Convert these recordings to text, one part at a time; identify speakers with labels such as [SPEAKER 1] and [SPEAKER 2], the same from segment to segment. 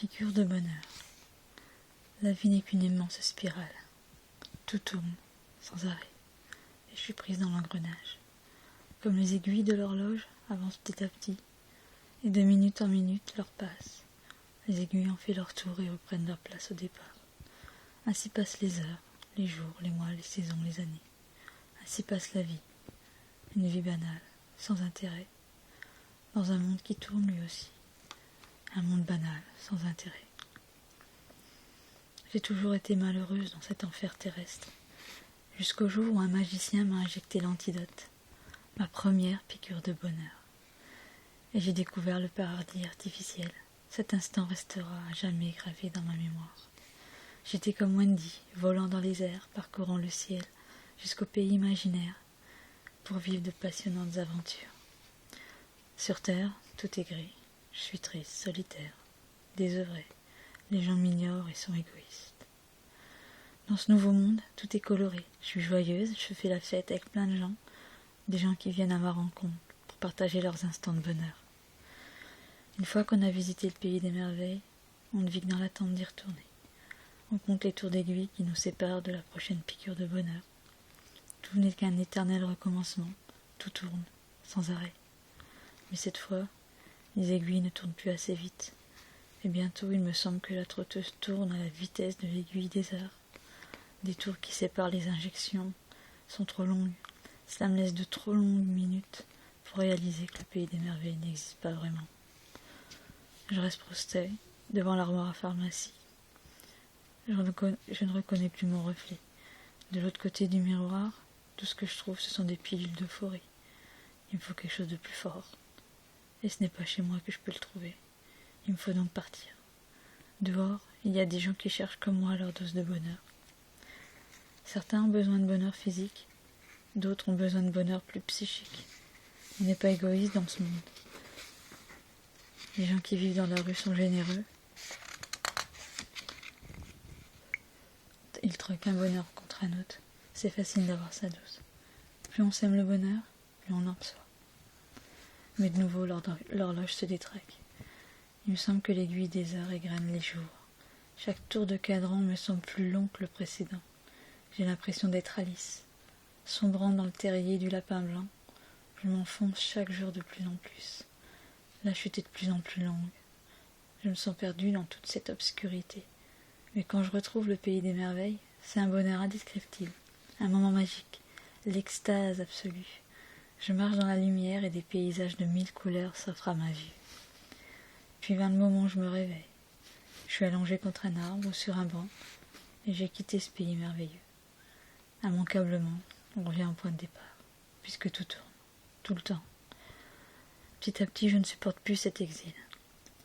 [SPEAKER 1] Piqûre de bonheur. La vie n'est qu'une immense spirale. Tout tourne, sans arrêt, et je suis prise dans l'engrenage. Comme les aiguilles de l'horloge avancent petit à petit, et de minute en minute l'heure passe. Les aiguilles ont fait leur tour et reprennent leur place au départ. Ainsi passent les heures, les jours, les mois, les saisons, les années. Ainsi passe la vie. Une vie banale, sans intérêt, dans un monde qui tourne lui aussi. Un monde banal, sans intérêt. J'ai toujours été malheureuse dans cet enfer terrestre, jusqu'au jour où un magicien m'a injecté l'antidote, ma première piqûre de bonheur. Et j'ai découvert le paradis artificiel. Cet instant restera à jamais gravé dans ma mémoire. J'étais comme Wendy, volant dans les airs, parcourant le ciel, jusqu'au pays imaginaire, pour vivre de passionnantes aventures. Sur terre, tout est gris. Je suis triste, solitaire, désœuvrée. Les gens m'ignorent et sont égoïstes. Dans ce nouveau monde, tout est coloré. Je suis joyeuse, je fais la fête avec plein de gens, des gens qui viennent à ma rencontre pour partager leurs instants de bonheur. Une fois qu'on a visité le pays des merveilles, on ne vit que dans l'attente d'y retourner. On compte les tours d'aiguille qui nous séparent de la prochaine piqûre de bonheur. Tout n'est qu'un éternel recommencement, tout tourne, sans arrêt. Mais cette fois, les aiguilles ne tournent plus assez vite. Et bientôt, il me semble que la trotteuse tourne à la vitesse de l'aiguille des heures. Des tours qui séparent les injections sont trop longues. Cela me laisse de trop longues minutes pour réaliser que le pays des merveilles n'existe pas vraiment. Je reste prostrée devant l'armoire à pharmacie. Je ne reconnais plus mon reflet. De l'autre côté du miroir, tout ce que je trouve, ce sont des pilules d'euphorie. Il me faut quelque chose de plus fort. Et ce n'est pas chez moi que je peux le trouver. Il me faut donc partir. Dehors, il y a des gens qui cherchent comme moi leur dose de bonheur. Certains ont besoin de bonheur physique, d'autres ont besoin de bonheur plus psychique. On n'est pas égoïste dans ce monde. Les gens qui vivent dans la rue sont généreux. Ils troquent un bonheur contre un autre. C'est facile d'avoir sa dose. Plus on sème le bonheur, plus on en reçoit. Mais de nouveau, l'horloge se détraque. Il me semble que l'aiguille des heures égrène les jours. Chaque tour de cadran me semble plus long que le précédent. J'ai l'impression d'être Alice. Sombrant dans le terrier du lapin blanc, je m'enfonce chaque jour de plus en plus. La chute est de plus en plus longue. Je me sens perdue dans toute cette obscurité. Mais quand je retrouve le pays des merveilles, c'est un bonheur indescriptible, un moment magique, l'extase absolue. Je marche dans la lumière et des paysages de 1000 couleurs s'offrent à ma vue. Puis vint le moment où je me réveille. Je suis allongée contre un arbre ou sur un banc, et j'ai quitté ce pays merveilleux. Immanquablement, on revient au point de départ, puisque tout tourne, tout le temps. Petit à petit, je ne supporte plus cet exil.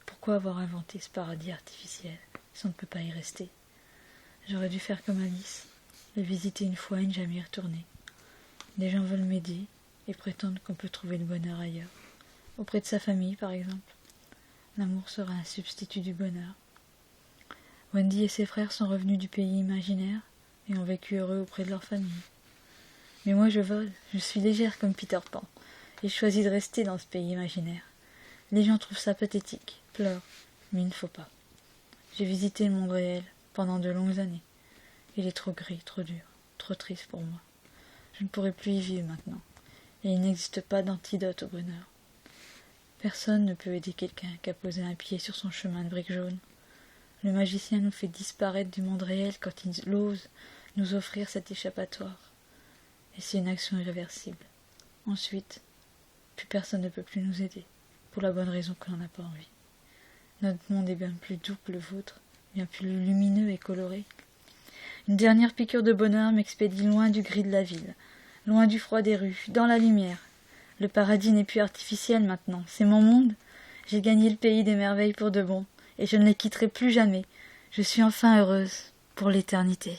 [SPEAKER 1] Pourquoi avoir inventé ce paradis artificiel si on ne peut pas y rester? J'aurais dû faire comme Alice, le visiter une fois et ne jamais y retourner. Des gens veulent m'aider et prétendent qu'on peut trouver le bonheur ailleurs, auprès de sa famille par exemple. L'amour sera un substitut du bonheur. Wendy et ses frères sont revenus du pays imaginaire et ont vécu heureux auprès de leur famille. Mais moi je vole, je suis légère comme Peter Pan, et je choisis de rester dans ce pays imaginaire. Les gens trouvent ça pathétique, pleurent, mais il ne faut pas. J'ai visité le monde réel pendant de longues années. Il est trop gris, trop dur, trop triste pour moi. Je ne pourrai plus y vivre maintenant, et il n'existe pas d'antidote au bonheur. Personne ne peut aider quelqu'un qui a posé un pied sur son chemin de briques jaunes. Le magicien nous fait disparaître du monde réel quand il ose nous offrir cet échappatoire. Et c'est une action irréversible. Ensuite, plus personne ne peut plus nous aider, pour la bonne raison que l'on n'a pas envie. Notre monde est bien plus doux que le vôtre, bien plus lumineux et coloré. Une dernière piqûre de bonheur m'expédie loin du gris de la ville, loin du froid des rues, dans la lumière. Le paradis n'est plus artificiel maintenant, c'est mon monde. J'ai gagné le pays des merveilles pour de bon, et je ne les quitterai plus jamais. Je suis enfin heureuse, pour l'éternité.